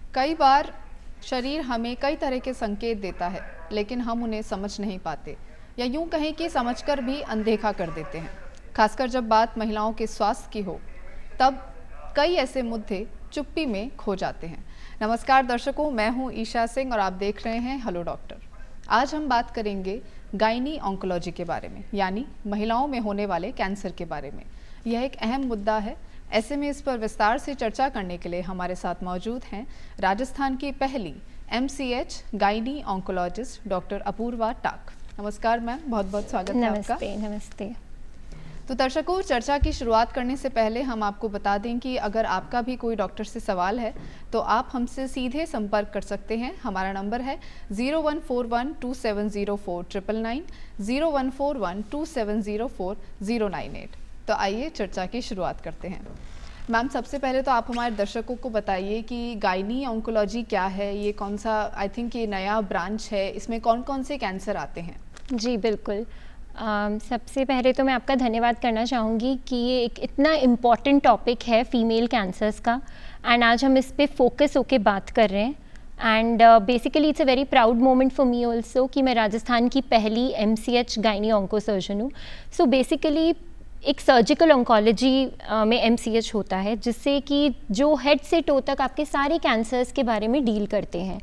कई बार शरीर हमें कई तरह के संकेत देता है, लेकिन हम उन्हें समझ नहीं पाते या यूं कहें कि समझकर भी अनदेखा कर देते हैं। खासकर जब बात महिलाओं के स्वास्थ्य की हो, तब कई ऐसे मुद्दे चुप्पी में खो जाते हैं। नमस्कार दर्शकों, मैं हूं ईशा सिंह और आप देख रहे हैं हेलो डॉक्टर। आज हम बात करेंगे गायनी ऑन्कोलॉजी के बारे में, यानी महिलाओं में होने वाले कैंसर के बारे में। यह एक अहम मुद्दा है। ऐसे में इस पर विस्तार से चर्चा करने के लिए हमारे साथ मौजूद हैं राजस्थान की पहली MCH gynae oncologist doctor Apurva Tak. नमस्कार मैम, बहुत बहुत स्वागत है आपका। नमस्ते। तो दर्शकों, चर्चा की शुरुआत करने से पहले हम आपको बता दें कि अगर आपका भी कोई डॉक्टर से सवाल है तो आप हमसे सीधे संपर्क कर सकते हैं। हमारा नंबर है 0141270499, 0141270498। तो आइए चर्चा की शुरुआत करते हैं। मैम, सबसे पहले तो आप हमारे दर्शकों को बताइए कि गायनी ऑन्कोलॉजी क्या है, ये कौन सा, आई थिंक ये नया ब्रांच है, इसमें कौन कौन से कैंसर आते हैं? जी बिल्कुल। सबसे पहले तो मैं आपका धन्यवाद करना चाहूँगी कि ये एक इतना इम्पॉर्टेंट टॉपिक है फीमेल कैंसर्स का, एंड आज हम इस पे फोकस होके बात कर रहे हैं। And basically it's a very proud moment for me also कि मैं राजस्थान की पहली MCH गायनी ऑन्को सर्जन हूँ। सो बेसिकली एक सर्जिकल ऑन्कोलॉजी में MCH होता है, जिससे कि जो हेड से टो तक आपके सारे कैंसर्स के बारे में डील करते हैं।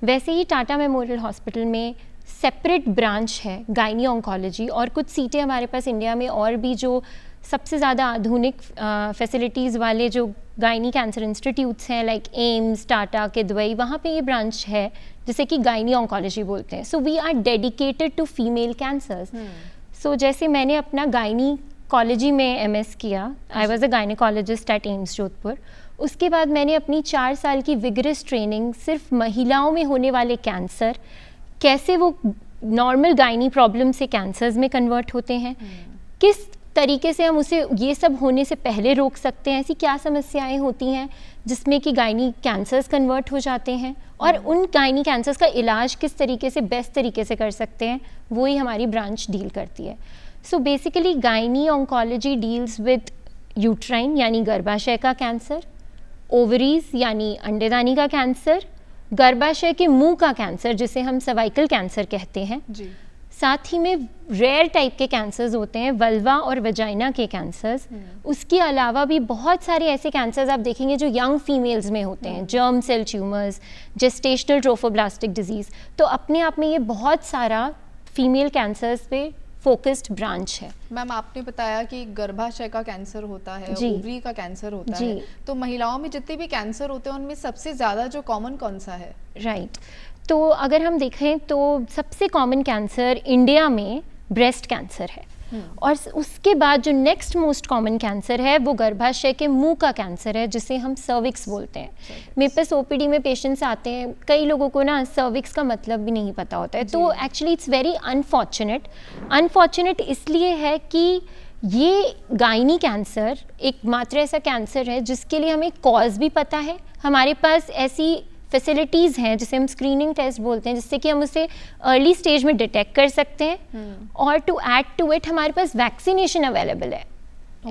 वैसे ही टाटा मेमोरियल हॉस्पिटल में सेपरेट ब्रांच है गायनी ऑन्कोलॉजी, और कुछ सीटें हमारे पास इंडिया में और भी जो सबसे ज़्यादा आधुनिक फैसिलिटीज़ वाले जो गायनी कैंसर इंस्टीट्यूट्स हैं, लाइक एम्स, टाटा के दुबई, वहाँ पे ये ब्रांच है जिसे कि गायनी ऑन्कोलॉजी बोलते हैं। So we are dedicated to female cancers. So जैसे मैंने अपना गायनी कॉलेजी में MS किया, I was a gynaecologist at AIIMS Jodhpur. उसके बाद मैंने अपनी 4 साल की विगरस ट्रेनिंग सिर्फ महिलाओं में होने वाले कैंसर, कैसे वो नॉर्मल गायनी प्रॉब्लम से कैंसर्स में कन्वर्ट होते हैं, किस तरीके से हम उसे ये सब होने से पहले रोक सकते हैं, ऐसी क्या समस्याएं होती हैं जिसमें कि गायनी कैंसर्स कन्वर्ट हो जाते हैं, और उन गायनी कैंसर्स का इलाज किस तरीके से बेस्ट तरीके से कर सकते हैं, वो ही हमारी ब्रांच डील करती है। So basically gynae oncology deals with uterine यानी गर्भाशय का कैंसर, ओवरीज यानी अंडेदानी का कैंसर, गर्भाशय के मुंह का कैंसर जिसे हम सर्वाइकल कैंसर कहते हैं जी। साथ ही में रेयर टाइप के कैंसर्स होते हैं, वल्वा और वजाइना के कैंसर्स। उसके अलावा भी बहुत सारे ऐसे कैंसर्स आप देखेंगे जो यंग फीमेल्स में होते हैं, germ cell tumours, gestational trophoblastic disease. तो अपने आप में ये बहुत सारा फीमेल कैंसर्स पे फोकस्ड ब्रांच है। मैम, आपने बताया कि गर्भाशय का कैंसर होता है, ओवरी का कैंसर होता है, तो महिलाओं में जितने भी कैंसर होते हैं उनमें सबसे ज़्यादा जो कॉमन कौन सा है? राइट। तो अगर हम देखें तो सबसे कॉमन कैंसर इंडिया में ब्रेस्ट कैंसर है, और उसके बाद जो नेक्स्ट मोस्ट कॉमन कैंसर है वो गर्भाशय के मुंह का कैंसर है, जिसे हम सर्विक्स बोलते हैं। मेरे पास OPD में पेशेंट्स आते हैं, कई लोगों को ना सर्विक्स का मतलब भी नहीं पता होता है। तो एक्चुअली इट्स वेरी अनफॉर्चुनेट इसलिए है कि ये गायनी कैंसर एकमात्र ऐसा कैंसर है जिसके लिए हमें कॉज भी पता है, हमारे पास ऐसी फैसिलिटीज़ हैं जिसे हम स्क्रीनिंग टेस्ट बोलते हैं, जिससे कि हम उसे अर्ली स्टेज में डिटेक्ट कर सकते हैं, और टू ऐड टू इट हमारे पास वैक्सीनेशन अवेलेबल है,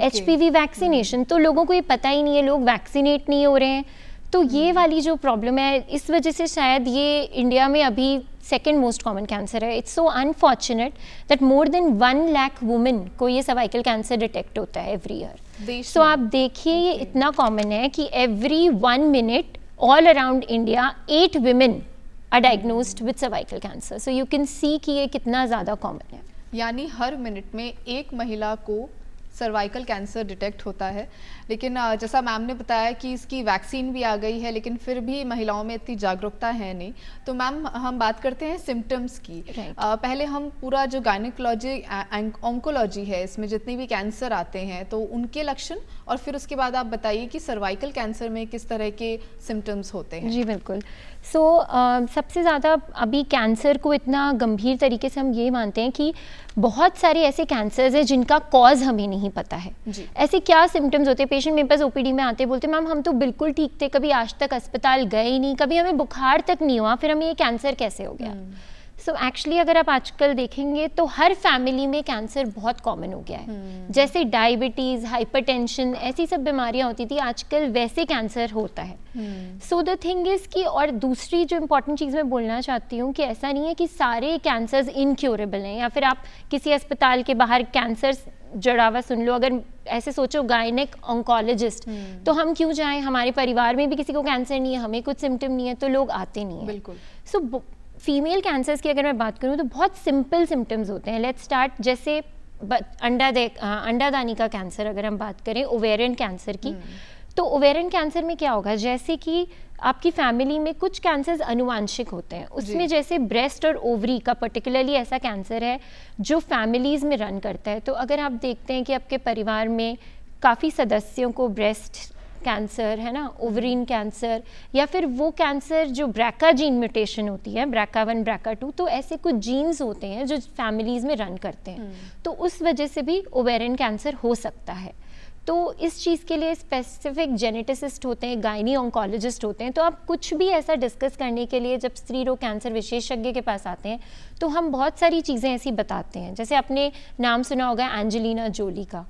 HPV वैक्सीनेशन। तो लोगों को ये पता ही नहीं है, लोग वैक्सीनेट नहीं हो रहे हैं। तो ये वाली जो प्रॉब्लम है, इस वजह से शायद ये इंडिया में अभी सेकेंड मोस्ट कॉमन कैंसर है। It's so unfortunate that more than 1 lakh women को ये सर्वाइकल कैंसर डिटेक्ट होता है एवरी ईयर। सो आप देखिए ये इतना कॉमन है कि every 1 minute all around India 8 women are diagnosed with cervical cancer. So you can see कि ये कितना ज़्यादा कॉमन है। यानी हर मिनट में एक महिला को सर्वाइकल कैंसर डिटेक्ट होता है। लेकिन जैसा मैम ने बताया कि इसकी वैक्सीन भी आ गई है, लेकिन फिर भी महिलाओं में इतनी जागरूकता है नहीं। तो मैम, हम बात करते हैं सिम्टम्स की। पहले हम पूरा जो गायनिकोलॉजी ऑन्कोलॉजी है, इसमें जितने भी कैंसर आते हैं तो उनके लक्षण, और फिर उसके बाद आप बताइए कि सर्वाइकल कैंसर में किस तरह के सिम्टम्स होते हैं। जी बिल्कुल। सो सबसे ज़्यादा अभी कैंसर को इतना गंभीर तरीके से हम ये मानते हैं कि बहुत सारे ऐसे कैंसर्स हैं जिनका कॉज हमें नहीं पता है। ऐसे क्या सिम्टम्स होते हैं? पेशेंट मेरे पास OPD में आते बोलते मैम हम तो बिल्कुल ठीक थे, कभी आज तक अस्पताल गए ही नहीं, कभी हमें बुखार तक नहीं हुआ, फिर हमें ये कैंसर कैसे हो गया? सो एक्चुअली अगर आप आजकल देखेंगे तो हर फैमिली में कैंसर बहुत कॉमन हो गया है। जैसे डायबिटीज़, हाइपरटेंशन, ऐसी सब बीमारियां होती थी, आजकल वैसे कैंसर होता है। सो द थिंग इज़ कि, और दूसरी जो इम्पॉर्टेंट चीज़ मैं बोलना चाहती हूँ कि ऐसा नहीं है कि सारे कैंसर्स इनक्योरेबल हैं, या फिर आप किसी अस्पताल के बाहर कैंसर जड़ा हुआ सुन लो, अगर ऐसे सोचो गायनेक ऑन्कोलॉजिस्ट, तो हम क्यों जाएं, हमारे परिवार में भी किसी को कैंसर नहीं है, हमें कुछ सिम्टम नहीं है, तो लोग आते नहीं हैं। बिल्कुल। सो फीमेल कैंसर्स की अगर मैं बात करूँ तो बहुत सिंपल सिम्टम्स होते हैं। लेट्स स्टार्ट, जैसे अंडादानी का कैंसर अगर हम बात करें, ओवेरियन कैंसर की, तो ओवेरियन कैंसर में क्या होगा, जैसे कि आपकी फैमिली में कुछ कैंसर्स अनुवांशिक होते हैं, उसमें जैसे ब्रेस्ट और ओवरी का पर्टिकुलरली ऐसा कैंसर है जो फैमिलीज़ में रन करता है। तो अगर आप देखते हैं कि आपके परिवार में काफ़ी सदस्यों को ब्रेस्ट कैंसर है ना, ओवरीन कैंसर, या फिर वो कैंसर जो ब्रैका जीन म्यूटेशन होती है, BRCA1 BRCA2, तो ऐसे कुछ जीन्स होते हैं जो फैमिलीज़ में रन करते हैं, तो उस वजह से भी ओवेरियन कैंसर हो सकता है। तो इस चीज़ के लिए स्पेसिफिक जेनेटिसिस्ट होते हैं, गायनी ऑन्कोलॉजिस्ट होते हैं। तो आप कुछ भी ऐसा डिस्कस करने के लिए जब स्त्री रोग कैंसर विशेषज्ञ के पास आते हैं तो हम बहुत सारी चीज़ें ऐसी बताते हैं। जैसे आपने नाम सुना होगा एंजेलिना जोली का,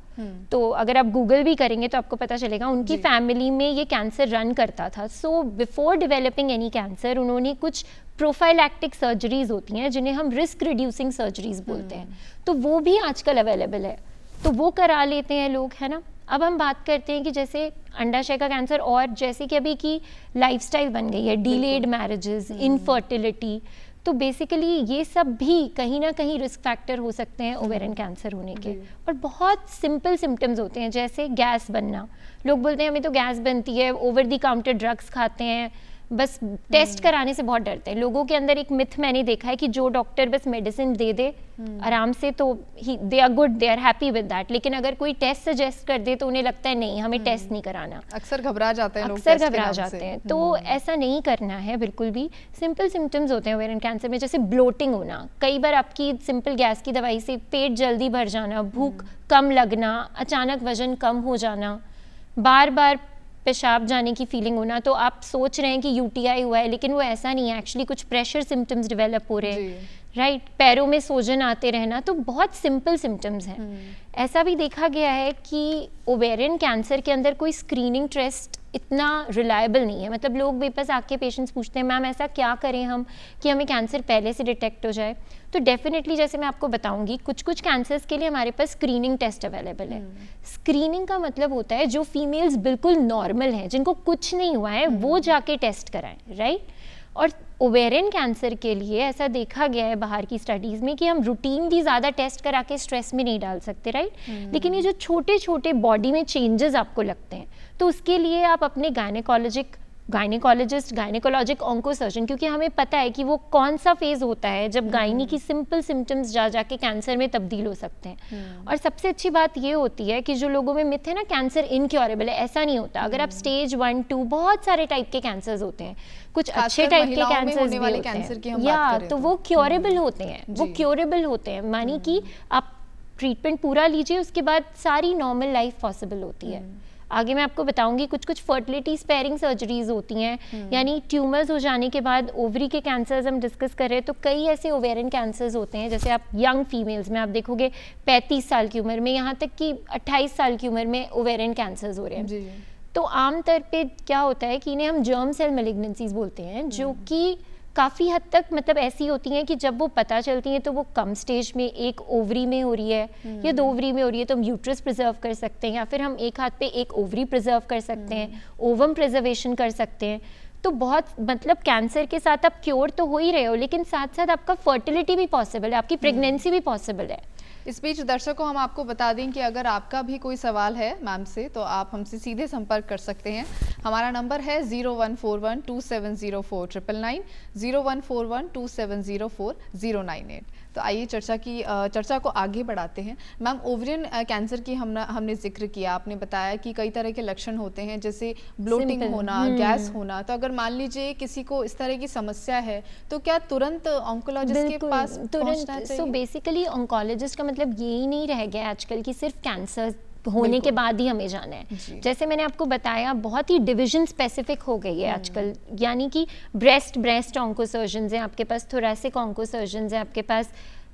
तो अगर आप गूगल भी करेंगे तो आपको पता चलेगा उनकी फैमिली में ये कैंसर रन करता था। So before developing any cancer उन्होंने कुछ प्रोफाइलैक्टिक सर्जरीज होती हैं जिन्हें हम रिस्क रिड्यूसिंग सर्जरीज बोलते हैं, तो वो भी आजकल अवेलेबल है, तो वो करा लेते हैं लोग, है ना। अब हम बात करते हैं कि जैसे अंडाशय का कैंसर, और जैसे कि अभी की लाइफस्टाइल बन गई है, डिलेड मैरिजेस, इनफर्टिलिटी, तो बेसिकली ये सब भी कहीं ना कहीं रिस्क फैक्टर हो सकते हैं ओवेरियन कैंसर होने के। और बहुत सिंपल सिम्टम्स होते हैं, जैसे गैस बनना, लोग बोलते हैं हमें तो गैस बनती है, ओवर द काउंटर ड्रग्स खाते हैं, बस टेस्ट कराने से बहुत डरते हैं। लोगों के अंदर एक मिथ मैंने देखा है कि जो डॉक्टर बस मेडिसिन दे दे आराम से, तो they are good, they are happy with that, लेकिन अगर कोई टेस्ट सजेस्ट कर दे तो उन्हें लगता है नहीं, हमें टेस्ट नहीं कराना। अक्सर घबरा जाते हैं लोग, अक्सर घबरा जाते हैं, तो ऐसा नहीं करना है बिल्कुल भी। सिंपल सिम्टम्स होते हैं ओवेरियन कैंसर में, जैसे ब्लोटिंग होना, कई बार आपकी सिंपल गैस की दवाई से पेट जल्दी भर जाना, भूख कम लगना, अचानक वजन कम हो जाना, बार बार पेशाब जाने की फीलिंग होना, तो आप सोच रहे हैं कि यूटीआई हुआ है, लेकिन वो ऐसा नहीं है, एक्चुअली कुछ प्रेशर सिम्टम्स डेवलप हो रहे हैं, राइट, पैरों में सोजन आते रहना, तो बहुत सिंपल सिम्टम्स हैं। ऐसा भी देखा गया है कि ओवेरियन कैंसर के अंदर कोई स्क्रीनिंग टेस्ट इतना रिलायबल नहीं है, मतलब लोग भी बस आके पेशेंट्स पूछते हैं मैम ऐसा क्या करें हम कि हमें कैंसर पहले से डिटेक्ट हो जाए। तो डेफिनेटली जैसे मैं आपको बताऊंगी, कुछ कुछ कैंसर्स के लिए हमारे पास स्क्रीनिंग टेस्ट अवेलेबल है। स्क्रीनिंग का मतलब होता है जो फीमेल्स बिल्कुल नॉर्मल हैं, जिनको कुछ नहीं हुआ है, वो जाके टेस्ट कराएं, राइट। और ओवेरियन कैंसर के लिए ऐसा देखा गया है बाहर की स्टडीज़ में कि हम रूटीनली ज़्यादा टेस्ट करा के स्ट्रेस में नहीं डाल सकते, राइट। लेकिन ये जो छोटे छोटे बॉडी में चेंजेस आपको लगते हैं, तो उसके लिए आप अपने गायनेकोलॉजिस्ट, गायनेकोलॉजिक ऑन्कोसर्जन, क्योंकि हमें पता है कि वो कौन सा फेज होता है जब गायनी की सिंपल सिम्टम्स जाके कैंसर में तब्दील हो सकते हैं। और सबसे अच्छी बात ये होती है कि जो लोगों में मिथ है ना कैंसर इनक्योरेबल है, ऐसा नहीं होता। अगर आप स्टेज 1, 2, बहुत सारे टाइप के कैंसर्स होते हैं, कुछ अच्छे टाइप के कैंसर्स भी होते हैं, या तो वो क्योरेबल होते हैं, वो क्योरेबल होते हैं, मानी कि आप ट्रीटमेंट पूरा लीजिए, उसके बाद सारी नॉर्मल लाइफ पॉसिबल होती है। आगे मैं आपको बताऊंगी कुछ कुछ फर्टिलिटी स्पेयरिंग सर्जरीज होती हैं, यानी ट्यूमर्स हो जाने के बाद ओवरी के कैंसर्स हम डिस्कस कर रहे हैं, तो कई ऐसे ओवेरियन कैंसर्स होते हैं, जैसे आप यंग फीमेल्स में आप देखोगे 35 साल की उम्र में, यहाँ तक कि 28 साल की उम्र में ओवेरियन कैंसर्स हो रहे हैं। तो आमतौर पे क्या होता है कि इन्हें हम जर्म सेल मैलिग्नेंसीज बोलते हैं, जो कि काफ़ी हद तक मतलब ऐसी होती हैं कि जब वो पता चलती हैं तो वो कम स्टेज में, एक ओवरी में हो रही है या 2 ओवरी में हो रही है, तो हम यूट्रस प्रिजर्व कर सकते हैं, या फिर हम एक हाथ पे एक ओवरी प्रिजर्व कर सकते हैं, ओवम प्रिजर्वेशन कर सकते हैं। तो बहुत मतलब कैंसर के साथ आप क्योर तो हो ही रहे हो, लेकिन साथ साथ आपका फर्टिलिटी भी पॉसिबल है, आपकी प्रेगनेंसी भी पॉसिबल है। इस बीच दर्शकों हम आपको बता दें कि अगर आपका भी कोई सवाल है मैम से, तो आप हमसे सीधे संपर्क कर सकते हैं। हमारा नंबर है 0141270499, 014127040998। तो आइए चर्चा को आगे बढ़ाते हैं। मैम, ओवरियन कैंसर की हमने जिक्र किया, आपने बताया कि कई तरह के लक्षण होते हैं, जैसे ब्लोटिंग होना, गैस होना। तो अगर मान लीजिए किसी को इस तरह की समस्या है तो क्या तुरंत ऑन्कोलॉजिस्ट के पास पहुंचना चाहिए? सो बेसिकली ऑन्कोलॉजिस्ट का मतलब यही नहीं रह गया आजकल कि सिर्फ कैंसर होने के बाद ही हमें जाना है। जैसे मैंने आपको बताया, बहुत ही डिवीजन स्पेसिफिक हो गई है आजकल, यानी कि ब्रेस्ट ऑन्कोसर्जन्स हैं आपके पास, थोरैसिक ऑन्कोसर्जन्स हैं आपके पास,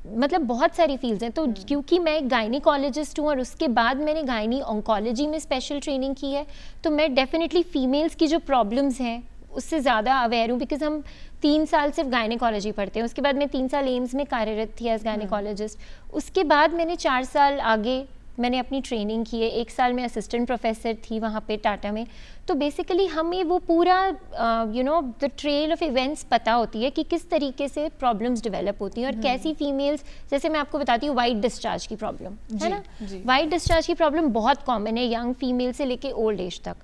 मतलब बहुत सारी फील्ड्स हैं। तो क्योंकि मैं एक गायनिकोलॉजिस्ट हूँ और उसके बाद मैंने गायनी ऑन्कोलॉजी में स्पेशल ट्रेनिंग की है, तो मैं डेफिनेटली फीमेल्स की जो प्रॉब्लम्स हैं उससे ज़्यादा अवेयर हूँ, बिकॉज हम 3 साल सिर्फ गायनिकोलॉजी पढ़ते हैं। उसके बाद मैं 3 साल एम्स में कार्यरत थी एज गायनिकोलॉजिस्ट। उसके बाद मैंने 4 साल आगे मैंने अपनी ट्रेनिंग की है। 1 साल में असिस्टेंट प्रोफेसर थी वहाँ पे टाटा में। तो बेसिकली हमें वो पूरा द ट्रेल ऑफ इवेंट्स पता होती है कि किस तरीके से प्रॉब्लम्स डेवलप होती हैं और कैसी फीमेल्स, जैसे मैं आपको बताती हूँ वाइट डिस्चार्ज की प्रॉब्लम है ना, वाइट डिस्चार्ज की प्रॉब्लम बहुत कॉमन है यंग फीमेल से लेके ओल्ड एज तक।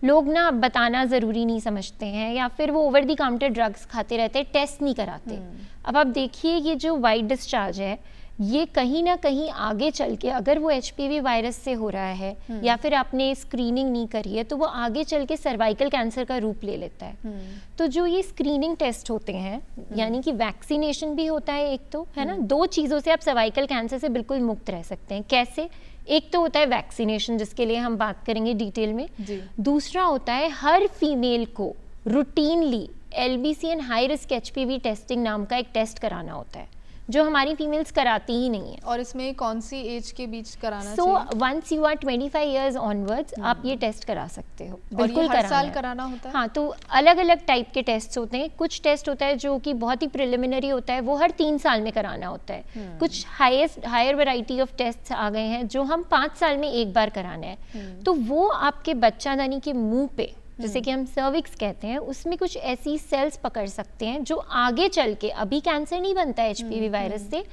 लोग ना बताना ज़रूरी नहीं समझते हैं या फिर वो ओवर द काउंटर ड्रग्स खाते रहते हैं, टेस्ट नहीं कराते। अब आप देखिए, ये जो वाइट डिस्चार्ज है ये कहीं ना कहीं आगे चल के, अगर वो HPV वायरस से हो रहा है या फिर आपने स्क्रीनिंग नहीं करी है, तो वो आगे चल के सर्वाइकल कैंसर का रूप ले लेता है। तो जो ये स्क्रीनिंग टेस्ट होते हैं, यानी कि वैक्सीनेशन भी होता है एक, तो है ना, 2 चीज़ों से आप सर्वाइकल कैंसर से बिल्कुल मुक्त रह सकते हैं। कैसे? एक तो होता है वैक्सीनेशन, जिसके लिए हम बात करेंगे डिटेल में। दूसरा होता है हर फीमेल को routinely LBC and high risk HPV testing नाम का एक टेस्ट कराना होता है, जो हमारी फीमेल्स कराती ही नहीं है। और इसमें कौन सी एज के बीच कराना चाहिए? So once you are 25 years onwards आप ये टेस्ट करा सकते हो। बिल्कुल, हर साल कराना होता है? हाँ, तो अलग अलग टाइप के टेस्ट होते हैं। कुछ टेस्ट होता है जो कि बहुत ही प्रिलिमिनरी होता है, वो हर 3 साल में कराना होता है। कुछ हायर वैरायटी ऑफ टेस्ट आ गए हैं जो हम 5 साल में एक बार कराना है। तो वो आपके बच्चादानी के मुंह पे, जैसे कि हम सर्विक्स कहते हैं, उसमें कुछ ऐसी सेल्स पकड़ सकते हैं जो आगे चल के, अभी कैंसर नहीं बनता है HPV वायरस से,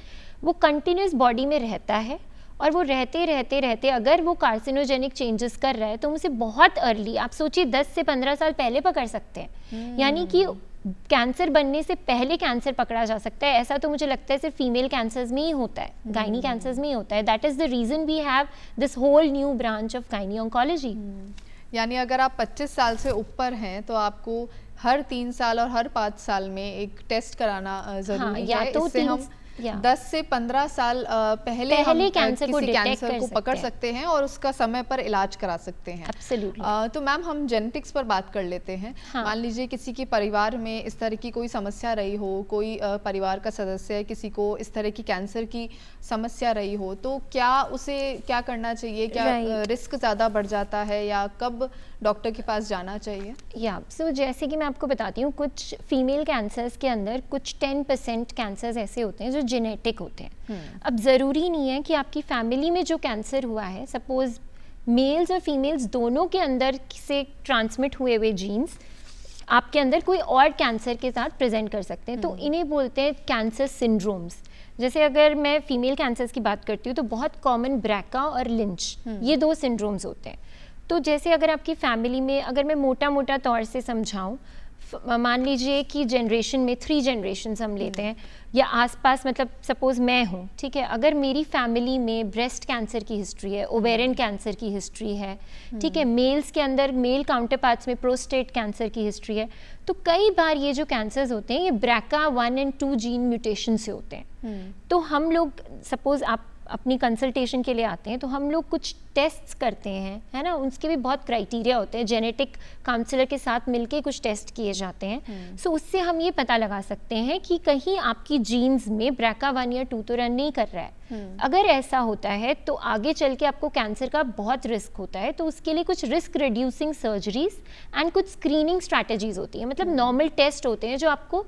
वो कंटिन्यूस बॉडी में रहता है और वो रहते रहते रहते अगर वो कार्सिनोजेनिक चेंजेस कर रहा है तो उसे बहुत अर्ली, आप सोचिए 10 से 15 साल पहले पकड़ सकते हैं। यानी कि कैंसर बनने से पहले कैंसर पकड़ा जा सकता है। ऐसा तो मुझे लगता है सिर्फ फीमेल कैंसर्स में ही होता है, गायनी कैंसर्स में ही होता है। That is the reason we have this whole new branch of gynae oncology. यानी अगर आप 25 साल से ऊपर हैं तो आपको हर 3 साल और हर 5 साल में एक टेस्ट कराना जरूरी है। इससे हम 10 से 15 साल पहले हम कैंसर को पकड़ सकते हैं और उसका समय पर इलाज करा सकते हैं। Absolutely. तो मैम, हम जेनेटिक्स पर बात कर लेते हैं। मान लीजिए किसी के परिवार में इस तरह की कोई समस्या रही हो, कोई परिवार का सदस्य किसी को इस तरह की कैंसर की समस्या रही हो, तो क्या उसे क्या करना चाहिए? क्या रिस्क ज़्यादा बढ़ जाता है या कब डॉक्टर के पास जाना चाहिए? सो जैसे कि मैं आपको बताती हूँ, कुछ फीमेल कैंसर्स के अंदर कुछ 10% कैंसर्स ऐसे होते हैं जो जेनेटिक होते हैं। अब ज़रूरी नहीं है कि आपकी फैमिली में जो कैंसर हुआ है, सपोज मेल्स और फीमेल्स दोनों के अंदर से ट्रांसमिट हुए जीन्स आपके अंदर कोई और कैंसर के साथ प्रेजेंट कर सकते हैं। तो इन्हें बोलते हैं कैंसर सिंड्रोम्स। जैसे अगर मैं फीमेल कैंसर्स की बात करती हूँ तो बहुत कॉमन ब्रैका और लिंच, ये 2 सिंड्रोम्स होते हैं। तो जैसे अगर आपकी फैमिली में, अगर मैं मोटा मोटा तौर से समझाऊँ, मान लीजिए कि जनरेशन में 3 जनरेशन्स हम लेते हैं या आसपास, मतलब सपोज मैं हूँ, ठीक है, अगर मेरी फैमिली में ब्रेस्ट कैंसर की हिस्ट्री है, ओवेरियन कैंसर की हिस्ट्री है, ठीक है, मेल्स के अंदर मेल काउंटर पार्ट्स में प्रोस्टेट कैंसर की हिस्ट्री है, तो कई बार ये जो कैंसर्स होते हैं ये BRCA 1 और 2 जीन म्यूटेशन से होते हैं। तो हम लोग, सपोज आप अपनी कंसल्टेशन के लिए आते हैं तो हम लोग कुछ टेस्ट्स करते हैं, है ना, उसके भी बहुत क्राइटेरिया होते हैं, जेनेटिक काउंसलर के साथ मिलके कुछ टेस्ट किए जाते हैं। सो उससे हम ये पता लगा सकते हैं कि कहीं आपकी जीन्स में BRCA 1 या 2 तो रन नहीं कर रहा है। अगर ऐसा होता है तो आगे चल के आपको कैंसर का बहुत रिस्क होता है। तो उसके लिए कुछ रिस्क रिड्यूसिंग सर्जरीज एंड कुछ स्क्रीनिंग स्ट्रैटेजीज होती है, मतलब नॉर्मल टेस्ट होते हैं जो आपको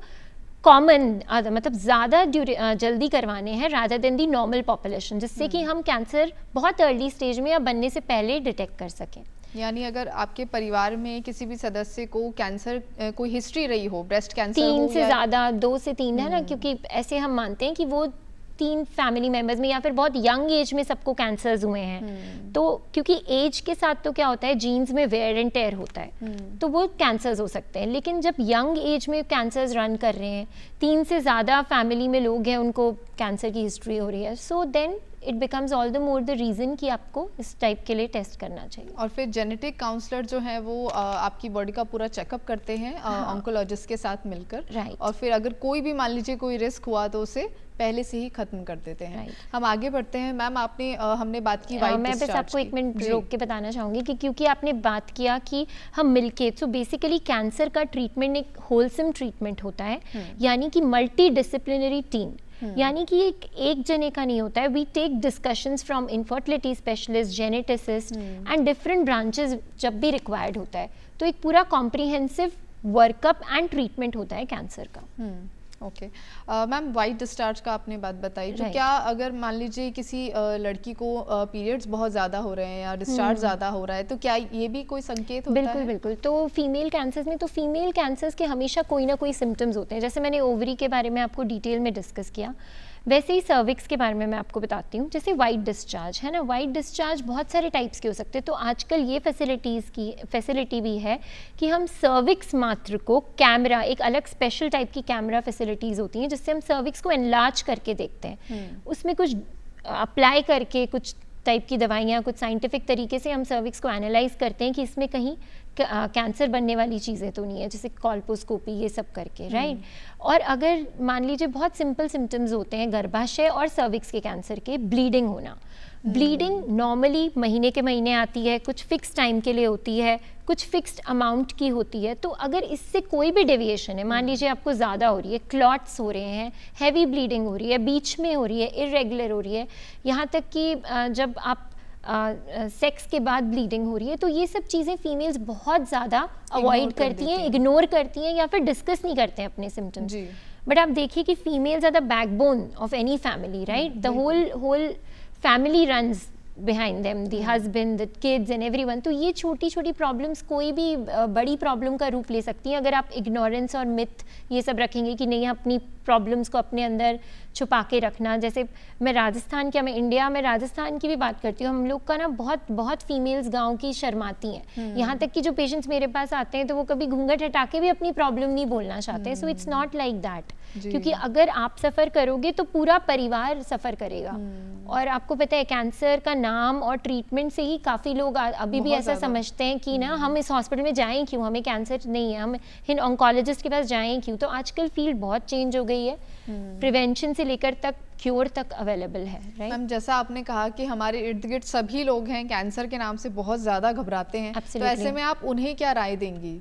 कॉमन, मतलब ज़्यादा जल्दी करवाने हैं rather than the normal population, जिससे कि हम कैंसर बहुत अर्ली स्टेज में या बनने से पहले डिटेक्ट कर सकें। यानी अगर आपके परिवार में किसी भी सदस्य को कैंसर कोई हिस्ट्री रही हो, ब्रेस्ट कैंसर 3 से ज़्यादा, 2 से 3 है ना, क्योंकि ऐसे हम मानते हैं कि वो 3 फैमिली मेंबर्स में या फिर बहुत यंग एज में सबको कैंसर्स हुए हैं। तो क्योंकि एज के साथ तो क्या होता है, जीन्स में वेयर एंड टेयर होता है, तो वो कैंसर्स हो सकते हैं। लेकिन जब यंग एज में कैंसर्स रन कर रहे हैं, 3 से ज़्यादा फैमिली में लोग हैं उनको कैंसर की हिस्ट्री हो रही है, so then it becomes all the more the reason कि आपको इस टाइप के लिए टेस्ट करना चाहिए। और फिर जेनेटिक काउंसलर जो है वो आपकी बॉडी का पूरा चेकअप करते हैं ऑन्कोलॉजिस्ट के साथ मिलकर, Right. और फिर अगर कोई भी मान लीजिए कोई रिस्क हुआ तो उसे पहले से ही खत्म कर देते हैं। Right. हम आगे बढ़ते हैं। मैम आपने हमने बात की वाइट मैं बस डिस्चार्ज आपको की। एक मिनट जी। रोक के बताना चाहूँगी कि क्योंकि आपने बात किया कि हम मिलके, सो बेसिकली कैंसर का ट्रीटमेंट एक होलसम ट्रीटमेंट होता है, यानी कि मल्टी डिसिप्लिनरी टीम, यानी कि एक जने का नहीं होता है। We take discussions from infertility specialist, geneticist and different branches जब भी रिक्वायर्ड होता है, तो एक पूरा कॉम्प्रिहेंसिव वर्कअप एंड ट्रीटमेंट होता है कैंसर का। ओके मैम, वाइट डिस्चार्ज का आपने बात बताई, तो Right. क्या अगर मान लीजिए किसी लड़की को पीरियड्स बहुत ज़्यादा हो रहे हैं या डिस्चार्ज ज़्यादा हो रहा है, तो क्या ये भी कोई संकेत होता बिल्कुल है? बिल्कुल। तो फीमेल कैंसर्स में, तो फीमेल कैंसर्स के हमेशा कोई ना कोई सिम्टम्स होते हैं। जैसे मैंने ओवरी के बारे में आपको डिटेल में डिस्कस किया, वैसे ही सर्विक्स के बारे में मैं आपको बताती हूँ। जैसे वाइट डिस्चार्ज है ना, वाइट डिस्चार्ज बहुत सारे टाइप्स के हो सकते हैं। तो आजकल ये फैसिलिटी भी है कि हम सर्विक्स मात्र को कैमरा, एक अलग स्पेशल टाइप की कैमरा फैसिलिटीज़ होती हैं जिससे हम सर्विक्स को एनलार्ज करके देखते हैं। उसमें कुछ अप्लाई करके कुछ टाइप की दवाइयाँ, कुछ साइंटिफिक तरीके से हम सर्विक्स को एनालाइज करते हैं कि इसमें कहीं कैंसर बनने वाली चीज़ें तो नहीं है, जैसे कॉल्पोस्कोपी ये सब करके, राइट। और अगर मान लीजिए बहुत सिंपल सिम्टम्स होते हैं गर्भाशय और सर्विक्स के कैंसर के, ब्लीडिंग होना। ब्लीडिंग नॉर्मली महीने के महीने आती है, कुछ फिक्स टाइम के लिए होती है, कुछ फिक्स्ड अमाउंट की होती है। तो अगर इससे कोई भी डेविएशन है, मान लीजिए आपको ज़्यादा हो रही है, क्लॉट्स हो रहे हैं, हैवी ब्लीडिंग हो रही है, बीच में हो रही है, इरेगुलर हो रही है, यहाँ तक कि जब आप सेक्स के बाद ब्लीडिंग हो रही है, तो ये सब चीज़ें फीमेल्स बहुत ज़्यादा अवॉइड करती हैं, इग्नोर करती हैं या फिर डिस्कस नहीं करते हैं अपने सिम्टम्स। बट आप देखिए कि females are the backbone of any family, right. The whole family runs behind them, the husband, the kids and everyone। तो ये छोटी छोटी प्रॉब्लम्स कोई भी बड़ी प्रॉब्लम का रूप ले सकती हैं अगर आप इग्नोरेंस और मिथ ये सब रखेंगे कि नहीं अपनी प्रॉब्लम्स को अपने अंदर छुपा के रखना। जैसे मैं इंडिया में राजस्थान की भी बात करती हूँ, हम लोग का ना बहुत फीमेल्स गांव की शर्माती हैं। यहाँ तक कि जो पेशेंट्स मेरे पास आते हैं तो वो कभी घूंघट हटा के भी अपनी प्रॉब्लम नहीं बोलना चाहते। So it's not like that, क्योंकि अगर आप सफ़र करोगे तो पूरा परिवार सफ़र करेगा। और आपको पता है कैंसर का नाम और ट्रीटमेंट से ही काफ़ी लोग अभी भी ऐसा समझते हैं कि ना हम इस हॉस्पिटल में जाएं क्यों, हमें कैंसर नहीं है, हम इन ऑन्कोलॉजिस्ट के पास जाएं क्यों। तो आजकल फील्ड बहुत चेंज हो गई है, प्रिवेंशन से लेकर तक क्योर तक अवेलेबल है, राइट। मैम जैसा आपने कहा कि हमारे इर्द गिर्द सभी लोग हैं कैंसर के नाम से बहुत ज़्यादा घबराते हैं, तो ऐसे में आप उन्हें क्या राय देंगी?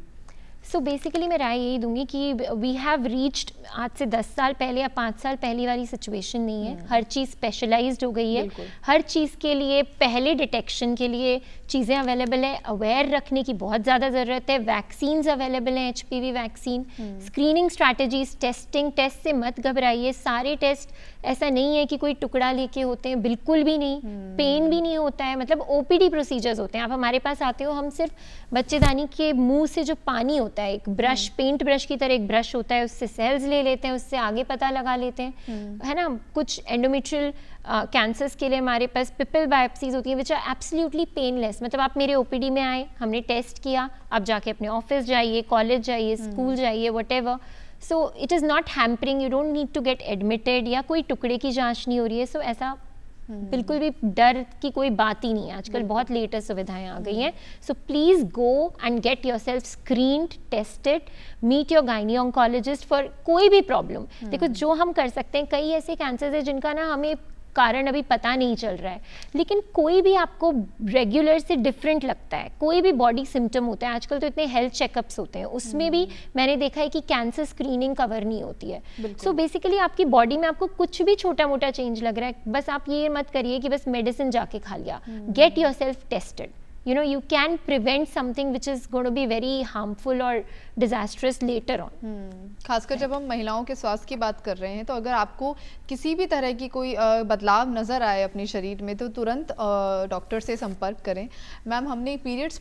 सो बेसिकली मैं राय यही दूंगी कि वी हैव रीच्ड, आज से 10 साल पहले या 5 साल पहले वाली सिचुएशन नहीं है। हर चीज़ स्पेशलाइज्ड हो गई है, हर चीज़ के लिए पहले डिटेक्शन के लिए चीज़ें अवेलेबल है, अवेयर रखने की बहुत ज़्यादा ज़रूरत है। वैक्सीन्स अवेलेबल हैं, HPV vaccine, screening strategies, test से मत घबराइए। सारे टेस्ट ऐसा नहीं है कि कोई टुकड़ा लेके होते हैं, बिल्कुल भी नहीं। पेन भी नहीं होता है, मतलब OPD प्रोसीजर्स होते हैं। आप हमारे पास आते हो, हम सिर्फ बच्चेदानी के मुंह से जो पानी होता है, एक ब्रश, पेंट ब्रश की तरह एक ब्रश होता है, उससे सेल्स ले लेते हैं, उससे आगे पता लगा लेते हैं, है ना। कुछ एंडोमेट्रियल कैंसर्स के लिए हमारे पास पिपल बायोप्सीज होती हैं विच आर एब्सोल्युटली पेनलेस। मतलब आप मेरे OPD में आए, हमने टेस्ट किया, आप जाके अपने ऑफिस जाइए, कॉलेज जाइए, स्कूल जाइए, whatever. So it is not hampering, you don't need to get admitted, या कोई टुकड़े की जांच नहीं हो रही है। सो ऐसा बिल्कुल भी डर की कोई बात ही नहीं है। आजकल बहुत लेटेस्ट सुविधाएं आ गई हैं। So please go and get yourself screened, tested, meet your gynae oncologist for कोई भी प्रॉब्लम। देखो जो हम कर सकते हैं, कई ऐसे कैंसर्स हैं जिनका ना हमें कारण अभी पता नहीं चल रहा है, लेकिन कोई भी आपको रेगुलर से डिफरेंट लगता है, कोई भी बॉडी सिम्टम होता है, आजकल तो इतने हेल्थ चेकअप्स होते हैं, उसमें भी मैंने देखा है कि कैंसर स्क्रीनिंग कवर नहीं होती है। सो बेसिकली आपकी बॉडी में आपको कुछ भी छोटा मोटा चेंज लग रहा है, बस आप ये मत करिए कि बस मेडिसिन जाके खा लिया। Get your self tested, you know, you can prevent something which is going to be very harmful or disastrous later on। खासकर जब हम महिलाओं के स्वास्थ्य की बात कर रहे हैं, तो अगर आपको किसी भी तरह की कोई बदलाव नज़र आए अपने शरीर में, तो तुरंत डॉक्टर से संपर्क करें। मैम हमने पीरियड्स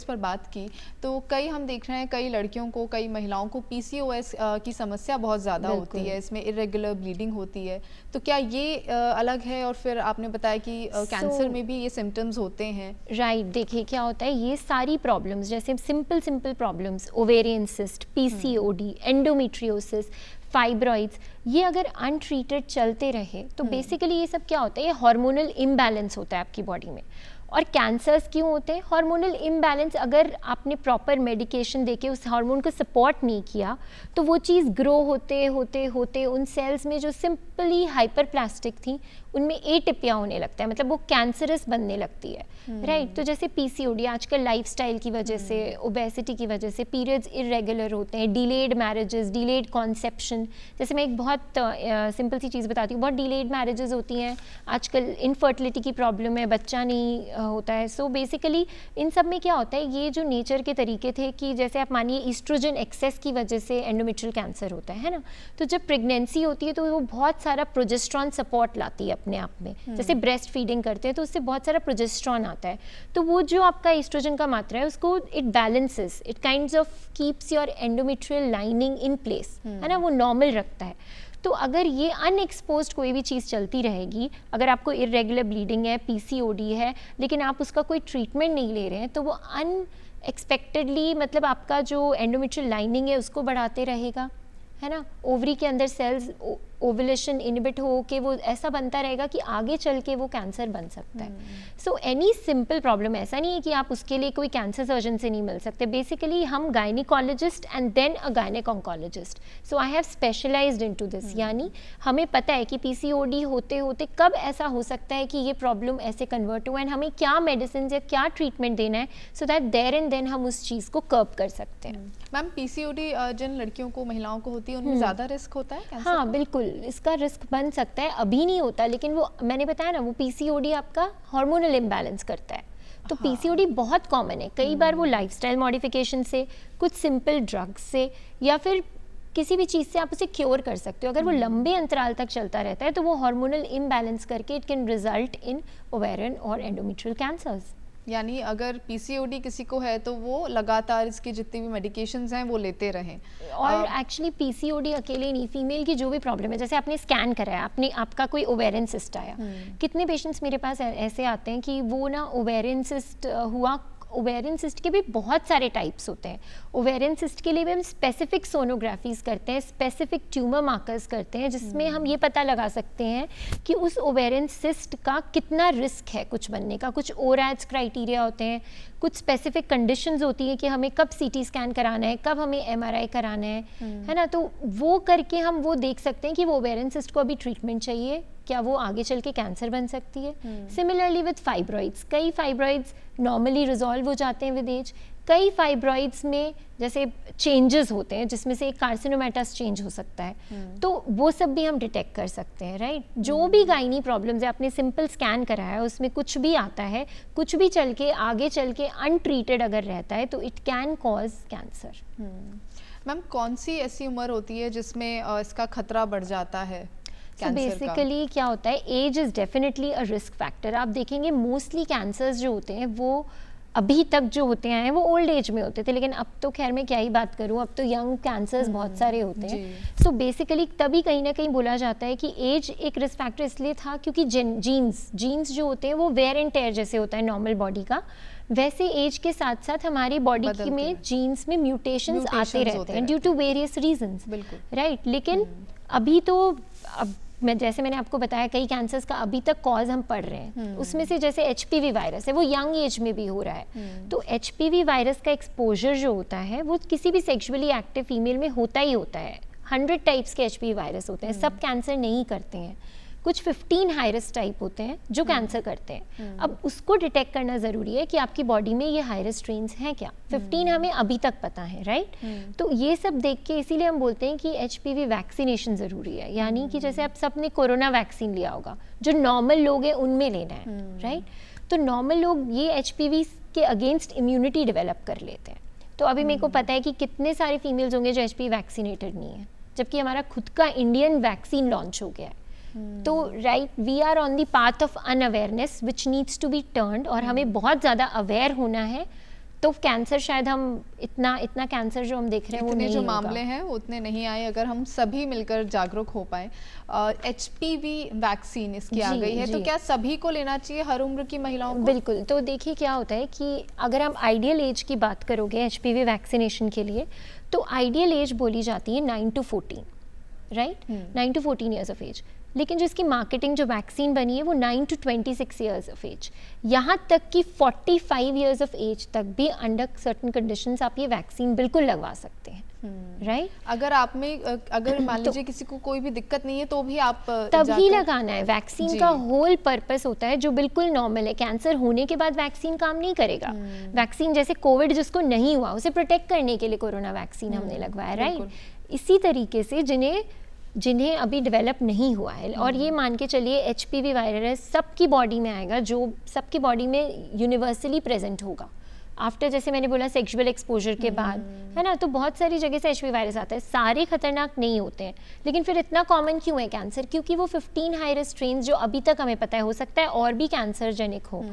पर बात की, तो कई हम देख रहे हैं कई लड़कियों को, कई महिलाओं को PCOS की समस्या बहुत ज़्यादा होती है, इसमें इरेगुलर ब्लीडिंग होती है, तो क्या ये अलग है? और फिर आपने बताया कि कैंसर में भी ये सिम्टम्स होते हैं। राइट, देखिए क्या होता है, ये सारी प्रॉब्लम्स जैसे simple problems, ovarian cyst, PCOD, endometriosis, fibroids, ये अगर अनट्रीटेड चलते रहे तो बेसिकली ये सब क्या होता है, ये हार्मोनल इम्बैलेंस होता है आपकी बॉडी में। और कैंसर्स क्यों होते हैं? हार्मोनल इम्बैलेंस, अगर आपने प्रॉपर मेडिकेशन देके उस हार्मोन को सपोर्ट नहीं किया तो वो चीज़ ग्रो होते होते होते उन सेल्स में जो सिंपली हाइपरप्लास्टिक थी उनमें एटिपिया होने लगता है, मतलब वो कैंसरस बनने लगती है, राइट। तो जैसे पीसीओडी आजकल लाइफस्टाइल की वजह से, ओबेसिटी की वजह से पीरियड्स इरेगुलर होते हैं, डिलेड मैरिजेस, डिलेड कॉन्सेप्शन। जैसे मैं एक बहुत सिंपल सी चीज़ बताती हूँ, बहुत डिलेड मैरिजेस होती हैं आजकल, इनफर्टिलिटी की प्रॉब्लम है, बच्चा नहीं होता है। सो बेसिकली इन सब में क्या होता है, ये जो नेचर के तरीके थे कि जैसे आप मानिए ईस्ट्रोजन एक्सेस की वजह से एंडोमेट्रियल कैंसर होता है ना, तो जब प्रेगनेंसी होती है तो वो बहुत सारा प्रोजेस्ट्रॉन सपोर्ट लाती है अपने आप में। जैसे ब्रेस्ट फीडिंग करते हैं तो उससे बहुत सारा प्रोजेस्ट्रॉन आता है, तो वो जो आपका ईस्ट्रोजन का मात्रा है उसको it balances, it kinds of keeps your endometrial lining in place, है ना, वो नॉर्मल रखता है। तो अगर ये अनएक्सपोज्ड कोई भी चीज़ चलती रहेगी, अगर आपको इरेगुलर ब्लीडिंग है, पीसीओडी है, लेकिन आप उसका कोई ट्रीटमेंट नहीं ले रहे हैं, तो वो अनएक्सपेक्टेडली मतलब आपका जो एंडोमेट्रियल लाइनिंग है उसको बढ़ाते रहेगा, है ना। ओवरी के अंदर सेल्स ओवुलेशन इनहिबिट हो के वो ऐसा बनता रहेगा कि आगे चल के वो कैंसर बन सकता है। सो एनी सिंपल प्रॉब्लम, ऐसा नहीं है कि आप उसके लिए कोई कैंसर सर्जन से नहीं मिल सकते। बेसिकली हम gynaecologist and then a gynaec oncologist, so I have specialised into this, यानी हमें पता है कि पीसीओडी होते होते कब ऐसा हो सकता है कि ये प्रॉब्लम ऐसे कन्वर्ट हो, एंड हमें क्या मेडिसिन या क्या ट्रीटमेंट देना है so that there and then हम उस चीज़ को कर्ब कर सकते हैं। मैम पीसीओडी जिन लड़कियों को, महिलाओं को होती है, उनमें ज़्यादा रिस्क होता है कैंसर? हाँ बिल्कुल, इसका रिस्क बन सकता है, अभी नहीं होता, लेकिन वो मैंने बताया ना, वो पीसीओडी आपका हार्मोनल इम्बैलेंस करता है। तो पीसीओडी बहुत कॉमन है, कई बार वो लाइफस्टाइल मॉडिफिकेशन से, कुछ सिंपल ड्रग्स से, या फिर किसी भी चीज़ से आप उसे क्योर कर सकते हो। अगर वो लंबे अंतराल तक चलता रहता है तो वो हार्मोनल इम्बैलेंस करके it can result in ovarian और एंडोमेट्रियल कैंसर्स। यानी अगर पीसीओडी किसी को है तो वो लगातार इसकी जितनी भी मेडिकेशंस हैं वो लेते रहें। और एक्चुअली पीसीओडी अकेले नहीं, फीमेल की जो भी प्रॉब्लम है, जैसे आपने स्कैन कराया, आपने आपका कोई ओवेरियन सिस्ट आया, कितने पेशेंट्स मेरे पास ऐसे आते हैं कि वो ना ओवेरियन सिस्ट हुआ। ओवेरियन सिस्ट के भी बहुत सारे टाइप्स होते हैं। ओवेरियन सिस्ट के लिए भी हम स्पेसिफिक सोनोग्राफीज करते हैं, स्पेसिफिक ट्यूमर मार्कर्स करते हैं, जिसमें हम ये पता लगा सकते हैं कि उस ओवेरियन सिस्ट का कितना रिस्क है कुछ बनने का। कुछ ओरैड्स क्राइटेरिया होते हैं, कुछ स्पेसिफिक कंडीशंस होती हैं कि हमें कब सीटी स्कैन कराना है, कब हमें एमआरआई कराना है ना। तो वो करके हम वो देख सकते हैं कि वो ओवेरियन सिस्ट को अभी ट्रीटमेंट चाहिए, क्या वो आगे चल के कैंसर बन सकती है। सिमिलरली विद फाइब्रॉइड्स, कई फाइब्रॉइड्स नॉर्मली रिजॉल्व हो जाते हैं विद एज, कई फाइब्रॉइड्स में जैसे चेंजेस होते हैं जिसमें से एक कार्सिनोमेटास चेंज हो सकता है, तो वो सब भी हम डिटेक्ट कर सकते हैं, राइट। जो भी गायनी प्रॉब्लम्स है, आपने सिंपल स्कैन कराया, उसमें कुछ भी आता है, कुछ भी चल के आगे चल के अनट्रीटेड अगर रहता है तो it can cause cancer. Ma'am कौन सी ऐसी उम्र होती है जिसमें इसका खतरा बढ़ जाता है? So बेसिकली क्या होता है, age is definitely a risk factor. आप देखेंगे मोस्टली कैंसर्स जो होते हैं वो अभी तक जो होते हैं वो ओल्ड एज में होते थे, लेकिन अब तो खैर मैं क्या ही बात करूं, अब तो यंग कैंसर्स बहुत सारे होते हैं। सो बेसिकली तभी कहीं ना कहीं बोला जाता है कि एज एक रिस्क फैक्टर इसलिए था क्योंकि जीन्स जो होते हैं वो वेयर एंड टेयर जैसे होता है नॉर्मल बॉडी का, वैसे एज के साथ साथ हमारी बॉडी में जीन्स में म्यूटेशंस आते रहते हैं due to various reasons, right. लेकिन अभी तो अब मैंने आपको बताया कई कैंसर्स का अभी तक कॉज हम पढ़ रहे हैं, उसमें से जैसे एचपीवी वायरस है वो यंग एज में भी हो रहा है। तो एचपीवी वायरस का एक्सपोजर जो होता है वो किसी भी सेक्सुअली एक्टिव फीमेल में होता ही होता है। 100 टाइप्स के एचपीवी वायरस होते हैं, सब कैंसर नहीं करते हैं, कुछ 15 हाई रिस्क टाइप होते हैं जो कैंसर करते हैं। अब उसको डिटेक्ट करना ज़रूरी है कि आपकी बॉडी में ये हाई रिस्क स्ट्रेन्स हैं क्या। 15 हमें अभी तक पता है, राइट। तो ये सब देख के इसीलिए हम बोलते हैं कि एचपीवी वैक्सीनेशन ज़रूरी है, यानी कि जैसे आप सबने कोरोना वैक्सीन लिया होगा, जो नॉर्मल लोग हैं उनमें लेना है, राइट। तो नॉर्मल लोग ये एचपीवी के अगेंस्ट इम्यूनिटी डेवलप कर लेते हैं। तो अभी मेरे को पता है कि कितने सारे फीमेल्स होंगे जो एचपीवी वैक्सीनेटेड नहीं है, जबकि हमारा खुद का इंडियन वैक्सीन लॉन्च हो गया है। तो right, we are on the path of unawareness which needs to be turned, और हमें बहुत ज़्यादा अवेयर होना है तो कैंसर शायद हम इतना कैंसर जो हम देख रहे हैं वो इतने नहीं जो होगा। मामले हैं वो उतने नहीं आए अगर हम सभी मिलकर जागरूक हो पाए। HPV वैक्सीन इसकी आ जी, गई है, तो जी। क्या सभी को लेना चाहिए, हर उम्र की महिलाओं को? बिल्कुल। तो देखिए क्या होता है कि अगर हम आइडियल एज की बात करोगे एचपीवी वैक्सीनेशन के लिए, तो आइडियल एज बोली जाती है 9 to 14, right, 9 to 14 years of age. लेकिन जो इसकी मार्केटिंग जो वैक्सीन बनी है वो 9 to 26 ईयर्स ऑफ एज, यहाँ तक कि 45 ईयर्स ऑफ एज तक भी अंडर सर्टन कंडीशंस आप ये वैक्सीन बिल्कुल लगवा सकते हैं, राइट। अगर आप में अगर मान लीजिए किसी को कोई भी दिक्कत नहीं है तो भी आप तभी जाकर- लगाना है। वैक्सीन जी। का होल पर्पस होता है जो बिल्कुल नॉर्मल है। कैंसर होने के बाद वैक्सीन काम नहीं करेगा। वैक्सीन जैसे कोविड जिसको नहीं हुआ उसे प्रोटेक्ट करने के लिए कोरोना वैक्सीन हमने लगवाया, राइट। इसी तरीके से जिन्हें अभी डेवलप नहीं हुआ है, और ये मान के चलिए एचपीवी वायरस सबकी बॉडी में आएगा, जो सबकी बॉडी में यूनिवर्सली प्रेजेंट होगा आफ्टर, जैसे मैंने बोला, सेक्सुअल एक्सपोजर के बाद, है ना। तो बहुत सारी जगह से एचपीवी वायरस आता है, सारे खतरनाक नहीं होते हैं, लेकिन फिर इतना कॉमन क्यों है कैंसर? क्योंकि वो 15 हाई रिस्क स्ट्रेन जो अभी तक हमें पता है, हो सकता है और भी कैंसरजेनिक हो।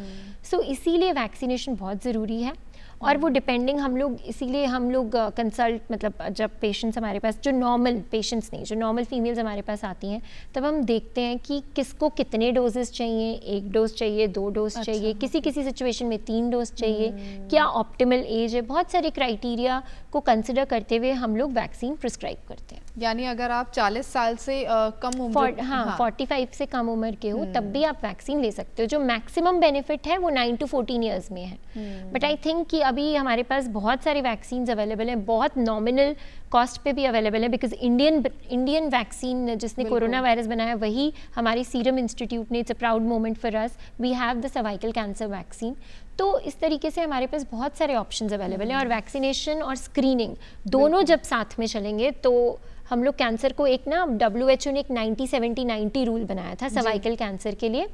सो इसीलिए वैक्सीनेशन बहुत ज़रूरी है। और वो डिपेंडिंग इसीलिए हम लोग कंसल्ट, मतलब जब पेशेंट्स हमारे पास, जो नॉर्मल पेशेंट्स नहीं, जो नॉर्मल फीमेल्स हमारे पास आती हैं, तब हम देखते हैं कि किसको कितने डोजेस चाहिए, 1 डोज चाहिए, 2 डोज चाहिए, किसी सिचुएशन में 3 डोज चाहिए, क्या ऑप्टिमल एज है। बहुत सारे क्राइटेरिया को कंसिडर करते हुए हम लोग वैक्सीन प्रिस्क्राइब करते हैं। यानी अगर आप 40 साल से कम उम्र, 45 से कम उम्र के हो तब भी आप वैक्सीन ले सकते हो। जो मैक्सिमम बेनिफिट है वो 9 to 14 ईयर्स में है। बट आई थिंक कि अभी हमारे पास बहुत सारी वैक्सीन अवेलेबल हैं, बहुत नॉमिनल कॉस्ट पे भी अवेलेबल है, बिकॉज इंडियन वैक्सीन जिसने कोरोना वायरस बनाया वही हमारी सीरम इंस्टीट्यूट ने, it's a proud moment for us, we have the cervical cancer vaccine. तो इस तरीके से हमारे पास बहुत सारे ऑप्शंस अवेलेबल हैं, और वैक्सीनेशन और स्क्रीनिंग दोनों जब साथ में चलेंगे तो हम लोग कैंसर को एक ना, WHO ने एक 90-70-90 रूल बनाया था सर्वाइकल कैंसर के लिए।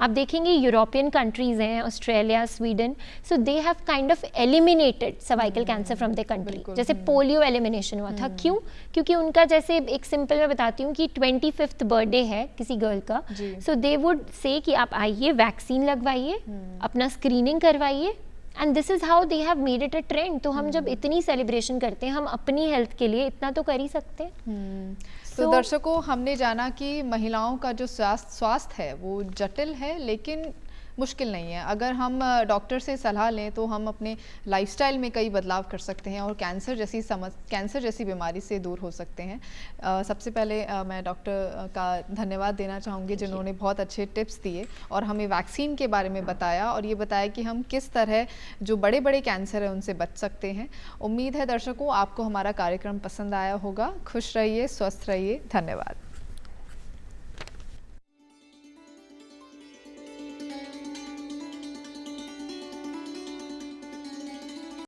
आप देखेंगे यूरोपियन कंट्रीज हैं, Australia, Sweden, so they have kind of eliminated cervical cancer from the country. जैसे पोलियो एलिमिनेशन हुआ था, क्यों? क्योंकि उनका, जैसे एक सिंपल मैं बताती हूँ कि 25th बर्थडे है किसी गर्ल का, सो दे वुड से कि आप आइए, वैक्सीन लगवाइए, अपना स्क्रीनिंग करवाइए, and this is how they have made it a trend. तो हम जब इतनी सेलिब्रेशन करते हैं, हम अपनी हेल्थ के लिए इतना तो कर ही सकते हैं। तो दर्शकों, हमने जाना कि महिलाओं का जो स्वास्थ्य है वो जटिल है लेकिन मुश्किल नहीं है। अगर हम डॉक्टर से सलाह लें तो हम अपने लाइफस्टाइल में कई बदलाव कर सकते हैं और कैंसर जैसी बीमारी से दूर हो सकते हैं। सबसे पहले मैं डॉक्टर का धन्यवाद देना चाहूँगी जिन्होंने बहुत अच्छे टिप्स दिए और हमें वैक्सीन के बारे में बताया, और ये बताया कि हम किस तरह जो बड़े बड़े कैंसर है उनसे बच सकते हैं। उम्मीद है दर्शकों आपको हमारा कार्यक्रम पसंद आया होगा। खुश रहिए, स्वस्थ रहिए। धन्यवाद।